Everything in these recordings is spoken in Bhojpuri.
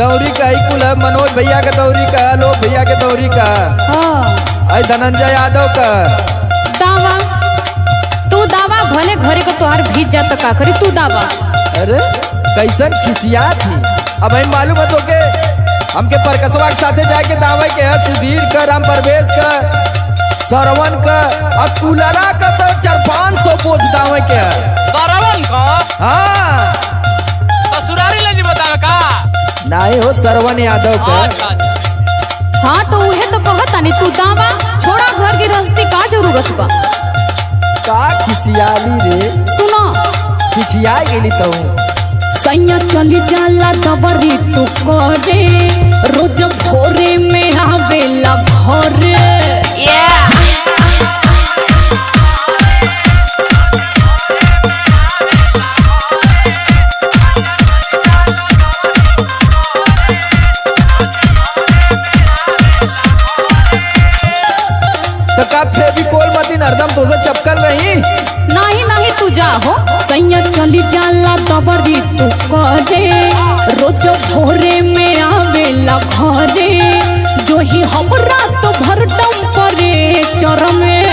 दौरी का ही कुल है, मनोज भैया के दौरी का, लोग भैया के दौरी का, आई धनंजय यादव का दावा। तू दावा भले घरे को तोहार भीज जाता का करी तू दावा। अरे कैसन खिसिया थी, अब हम मालूम है तो के हमके परकसवा के साथे जाके दावा के है, सुधीर का, राम प्रवेश का, सरवन का, अकुलरा का तो 400-500 पोस्ट दावा के है। सरवन का? हाँ ससुरारी ले जी बतावे का? नहीं हो, सरवन यादव का। अच्छा। हाँ तो उहे तो कहता नहीं तू दावा छोड़ा, घर की रस्ती का जरूरत बा। का खिसियाली रे, सुनो खिसिया गेली तो सैया चली जाला दबरी तू करे, रोज भोरे में आवेला घरे। तो का फेविकोल मती नरदम तो से चपकल रही। नहीं नहीं तू जा हो, सैया चली जाला दबरी तू करे, रोज भोरे में आवेला घरे, जो ही हमरा तो भरदम परे चर में।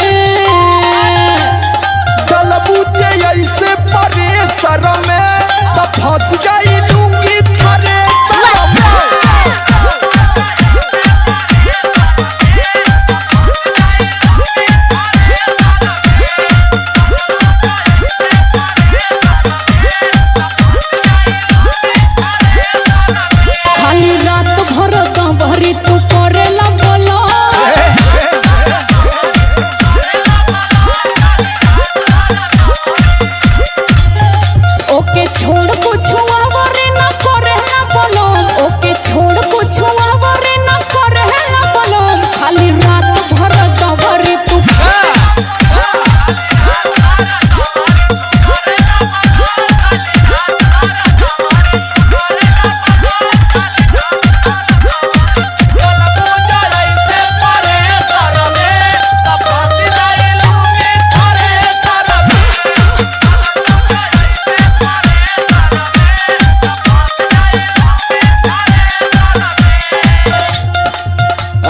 गलबूचे ऐसे परे सर में तो फंस जाई लूंगी थारे सर में। खाली रात भर दबरी तू करेला बोलो, ओके छोड़ कुछ आवरे ना करेला बोलो, ओके छोड़ कुछ आवरे ना करेला बोलो, खाली रात भर दबरी तू।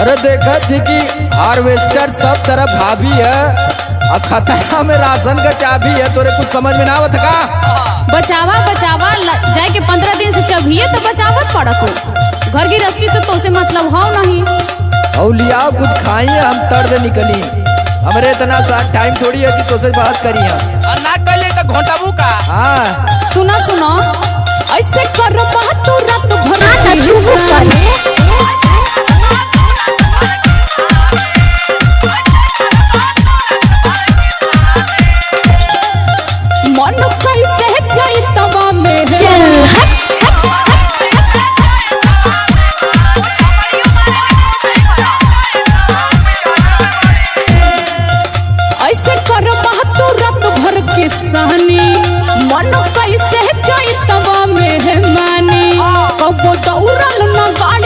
अरे देखा थी कि हार्वेस्टर सब तरफ भाभी है और खतरा में राशन का चाबी है, तोरे कुछ समझ में ना आवत का? बचावा बचावा जाए के 15 दिन से चबिए तो बचावत पड़त। घर की रस्ती तो से मतलब हो नहीं। और लियाओ कुछ खाइए, हम तर्द निकली, हमरे इतना सा टाइम थोड़ी है कि तो से बात करी हम। ना कले तो घोटाबू का। हाँ सुना सुनो ऐसे कर तू रात भर मन कैसे जाई तवा में चल ऐसे कर तू रात भर के सहनी, मन कैसे जाई तवा में मानी, कबो दौड़ल न गाड़ी